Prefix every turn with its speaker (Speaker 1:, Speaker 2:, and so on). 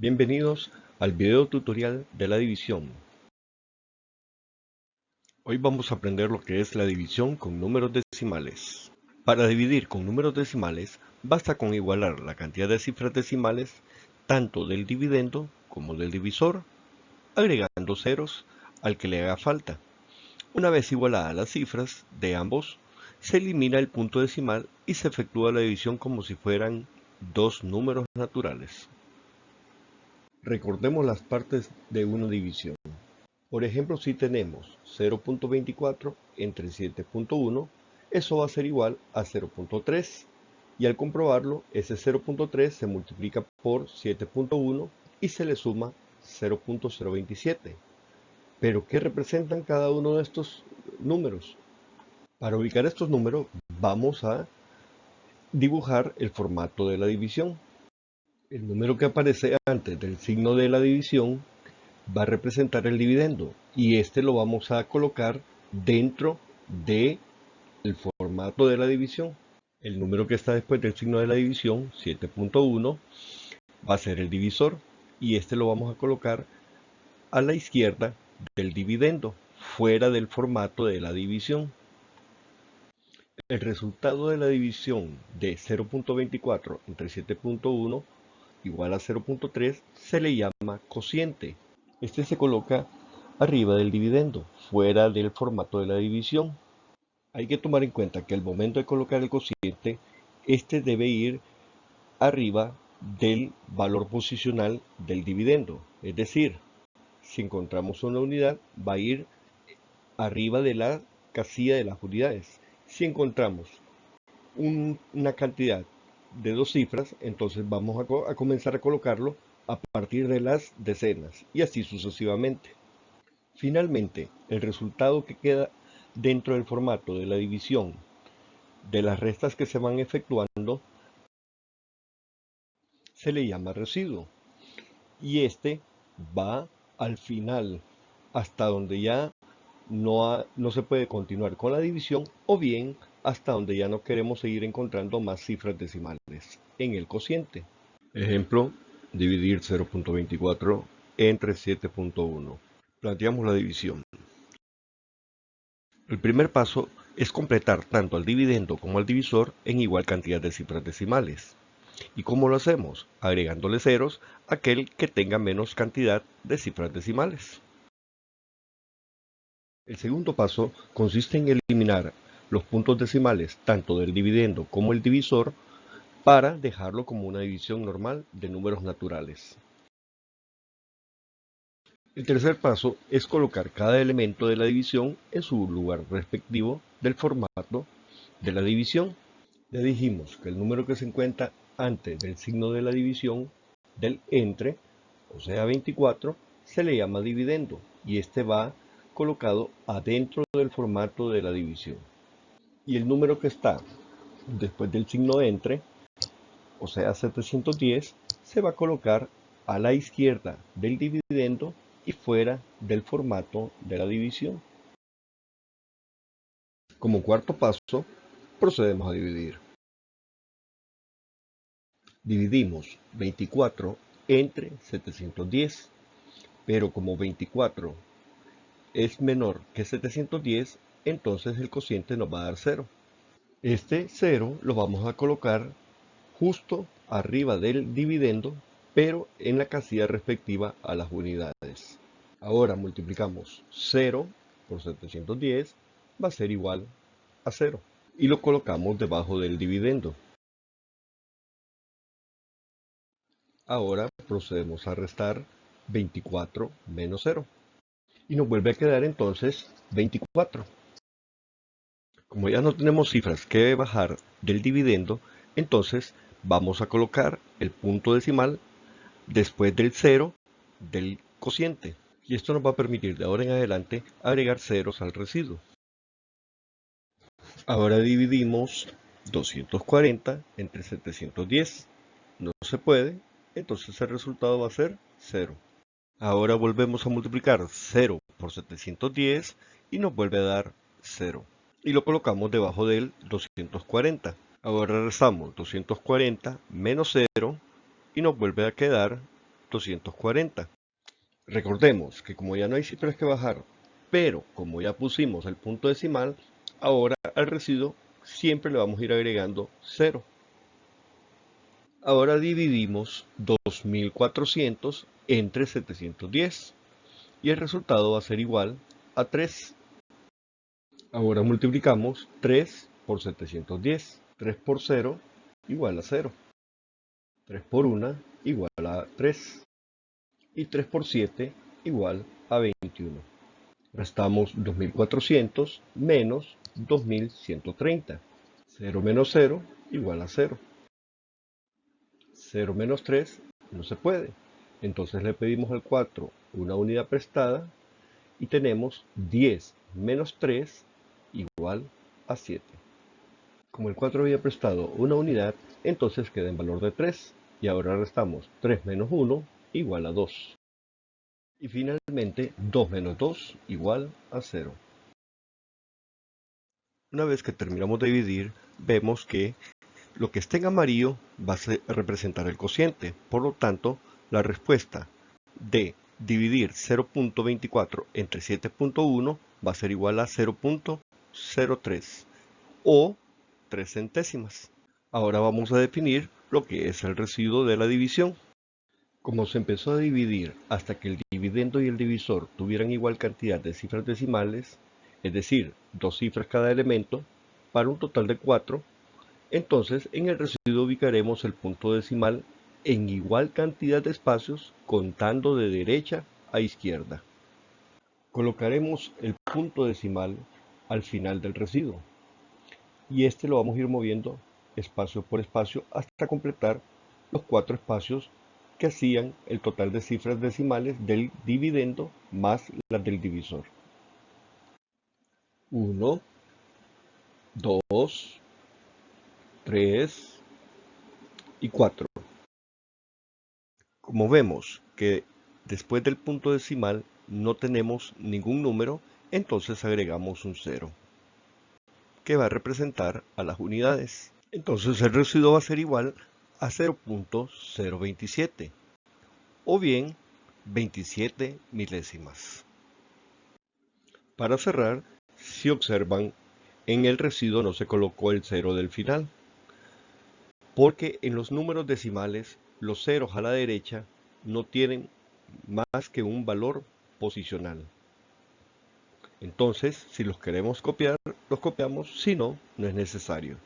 Speaker 1: Bienvenidos al video tutorial de la división. Hoy vamos a aprender lo que es la división con números decimales. Para dividir con números decimales, basta con igualar la cantidad de cifras decimales tanto del dividendo como del divisor, agregando ceros al que le haga falta. Una vez igualadas las cifras de ambos, se elimina el punto decimal y se efectúa la división como si fueran dos números naturales. Recordemos las partes de una división. Por ejemplo, si tenemos 0.24 entre 7.1, eso va a ser igual a 0.3. Y al comprobarlo, ese 0.3 se multiplica por 7.1 y se le suma 0.027. ¿Pero qué representan cada uno de estos números? Para ubicar estos números, vamos a dibujar el formato de la división. El número que aparece antes del signo de la división va a representar el dividendo y este lo vamos a colocar dentro del formato de la división. El número que está después del signo de la división, 7.1, va a ser el divisor y este lo vamos a colocar a la izquierda del dividendo, fuera del formato de la división. El resultado de la división de 0.24 entre 7.1 igual a 0.3 se le llama cociente. Este se coloca arriba del dividendo, fuera del formato de la división. Hay que tomar en cuenta que al momento de colocar el cociente, este debe ir arriba del valor posicional del dividendo. Es decir, si encontramos una unidad, va a ir arriba de la casilla de las unidades. Si encontramos una cantidad de dos cifras, entonces vamos a comenzar a colocarlo a partir de las decenas y así sucesivamente. Finalmente, el resultado que queda dentro del formato de la división de las restas que se van efectuando se le llama residuo y este va al final hasta donde ya no se puede continuar con la división o bien hasta donde ya no queremos seguir encontrando más cifras decimales en el cociente. Ejemplo, dividir 0.24 entre 7.1. Planteamos la división. El primer paso es completar tanto al dividendo como al divisor en igual cantidad de cifras decimales. ¿Y cómo lo hacemos? Agregándole ceros a aquel que tenga menos cantidad de cifras decimales. El segundo paso consiste en eliminar los puntos decimales tanto del dividendo como el divisor para dejarlo como una división normal de números naturales. El tercer paso es colocar cada elemento de la división en su lugar respectivo del formato de la división. Ya dijimos que el número que se encuentra antes del signo de la división del entre, o sea 24, se le llama dividendo y este va colocado adentro del formato de la división. Y el número que está después del signo entre, o sea 710, se va a colocar a la izquierda del dividendo y fuera del formato de la división. Como cuarto paso, procedemos a dividir. Dividimos 24 entre 710, pero como 24 es menor que 710, entonces el cociente nos va a dar 0. Este 0 lo vamos a colocar justo arriba del dividendo, pero en la casilla respectiva a las unidades. Ahora multiplicamos 0 por 710, va a ser igual a 0. Y lo colocamos debajo del dividendo. Ahora procedemos a restar 24 menos 0. Y nos vuelve a quedar entonces 24. Como ya no tenemos cifras que bajar del dividendo, entonces vamos a colocar el punto decimal después del 0 del cociente. Y esto nos va a permitir de ahora en adelante agregar ceros al residuo. Ahora dividimos 240 entre 710. No se puede, entonces el resultado va a ser 0. Ahora volvemos a multiplicar 0 por 710 y nos vuelve a dar 0. Y lo colocamos debajo del 240. Ahora restamos 240 menos 0 y nos vuelve a quedar 240. Recordemos que como ya no hay cifras que bajar, pero como ya pusimos el punto decimal, ahora al residuo siempre le vamos a ir agregando 0. Ahora dividimos 2400 entre 710 y el resultado va a ser igual a 3. Ahora multiplicamos 3 por 710. 3 por 0 igual a 0. 3 por 1 igual a 3. Y 3 por 7 igual a 21. Restamos 2400 menos 2130. 0 menos 0 igual a 0. 0 menos 3 no se puede. Entonces le pedimos al 4 una unidad prestada y tenemos 10 menos 3 igual a 7. Como el 4 había prestado una unidad, entonces queda en valor de 3. Y ahora restamos 3 menos 1 igual a 2. Y finalmente 2 menos 2 igual a 0. Una vez que terminamos de dividir, vemos que lo que esté en amarillo va a representar el cociente. Por lo tanto, la respuesta de dividir 0.24 entre 7.1 va a ser igual a 0.03 o 3 centésimas. Ahora vamos a definir lo que es el residuo de la división. Como se empezó a dividir hasta que el dividendo y el divisor tuvieran igual cantidad de cifras decimales, es decir, 2 cifras cada elemento, para un total de 4, entonces en el residuo ubicaremos el punto decimal en igual cantidad de espacios contando de derecha a izquierda. Colocaremos el punto decimal al final del residuo y este lo vamos a ir moviendo espacio por espacio hasta completar los 4 espacios que hacían el total de cifras decimales del dividendo más las del divisor. 1, 2, 3 y 4. Como vemos que después del punto decimal no tenemos ningún número, entonces agregamos un 0, que va a representar a las unidades. Entonces el residuo va a ser igual a 0.027 o bien 27 milésimas. Para cerrar, si observan, en el residuo no se colocó el 0 del final, porque en los números decimales los ceros a la derecha no tienen más que un valor posicional. Entonces, si los queremos copiar, los copiamos, si no, no es necesario.